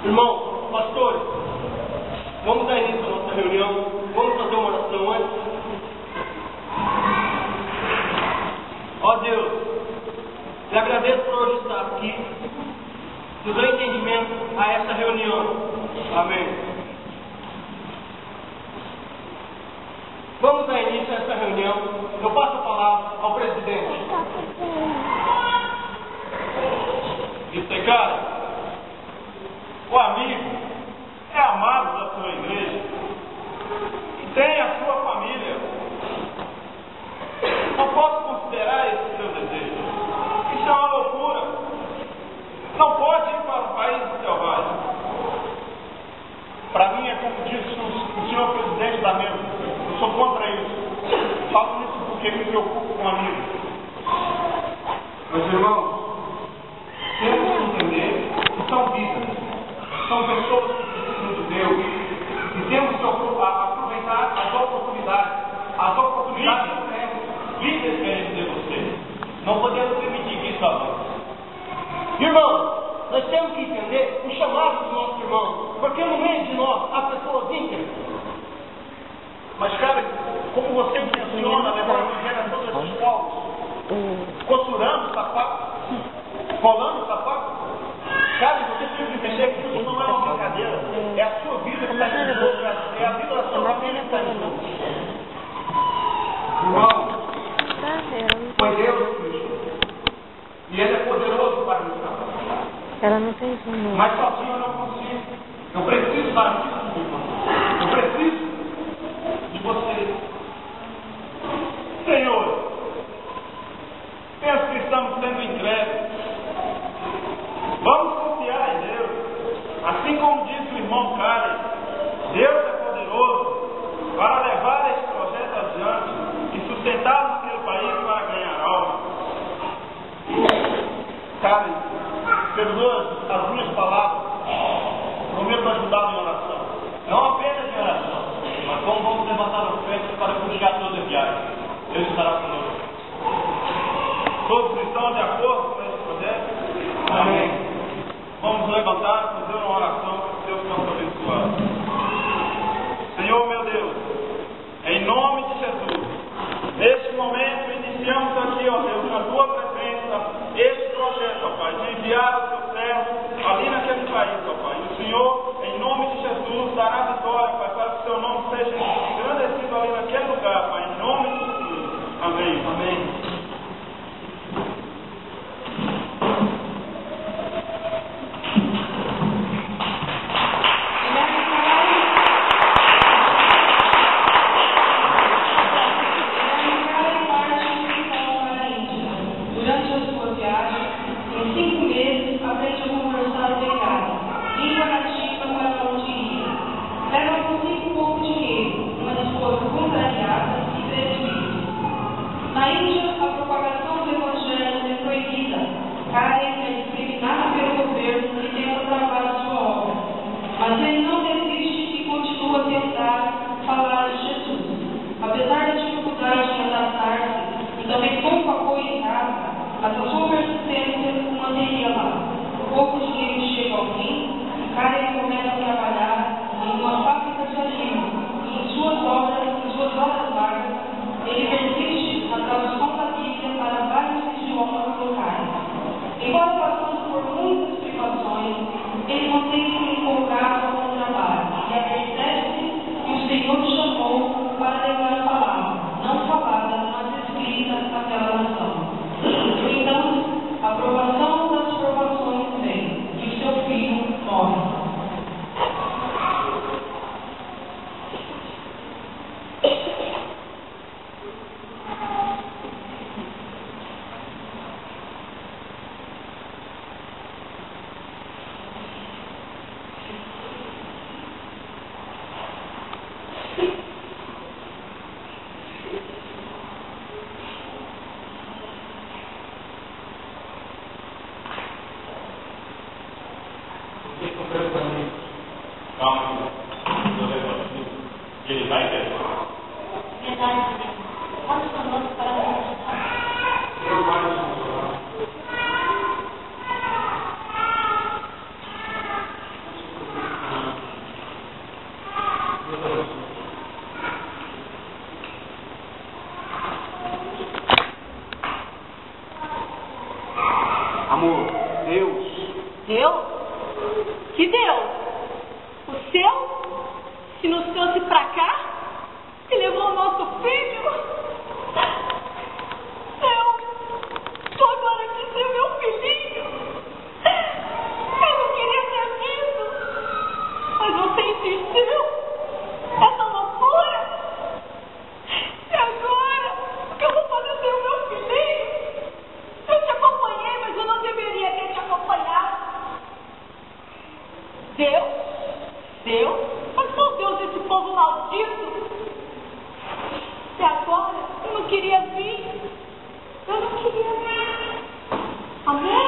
Irmãos, pastores, vamos dar início à nossa reunião. Vamos fazer uma oração antes. Ó Deus, te agradeço por hoje estar aqui. Te dou entendimento a essa reunião. Amém. Vamos dar início a essa reunião. Eu passo a palavra ao presidente. Vicecário, o amigo é amado da sua igreja e tem a sua família. Não posso considerar esse seu desejo. Isso é uma loucura. Não pode ir para um país selvagem. Para mim é como disse o senhor presidente da mesa. Eu sou contra isso. Falo isso porque me preocupo com amigos. Mas irmãos, temos que entender que são vidas, são pessoas que precisam de Deus e temos que aproveitar as oportunidades que temos. Vidas querem dizer você. Não podemos permitir que isso avance. Irmãos, nós temos que entender o chamado dos nossos irmãos, porque no meio de nós há pessoas íntegras. Mas, cara, como você funciona levando a todos esses povos, costurando o sapato, colando o sapato, cara, você tem que entender que isso não é uma brincadeira, é a sua vida que está em jogo, é a vida da sua família que está em jogo. Irmão, foi Deus que me chamou. E Ele é poderoso para me salvar. Ela não fez um nome. Mas sozinho eu não consigo. Eu preciso da ajuda do irmão. Eu preciso de você. Senhor, penso que estamos sendo entregues. Vamos confiar em Deus. Assim como disse o irmão Karen, Deus é poderoso para levar este projeto adiante e sustentar aquele país para ganhar alma. Karen, perdoa as minhas palavras. Prometo ajudá-lo em oração. Não apenas em oração, mas como vamos levantar as frentes para buscar toda a viagem. Deus estará conosco. Todos estão de acordo com esse projeto? Amém. Vamos levantar e fazer uma oração para que Deus possa abençoar. Senhor meu Deus, em nome de Jesus, neste momento iniciamos aqui, ó Deus, na tua presença, este projeto, ó Pai, de enviar o teu servo ali naquele país, ó Pai. E o Senhor, em nome de Jesus, dará vitória, Pai, para que o seu nome seja engrandecido ali naquele lugar, Pai, em nome de Jesus. Amém. Amém. E Deus? O seu? Se nos trouxe para cá? E levou o nosso filho? Deus, tu agora quis ser meu filhinho. Eu não queria ter visto, mas você insistiu. Essa loucura. E agora? O que eu vou fazer sem o meu filhinho? Eu te acompanhei, mas eu não deveria ter te acompanhado. Deus? Deus? Mas qual Deus desse povo maldito? E agora? Eu não queria vir. Eu não queria vir. Amor?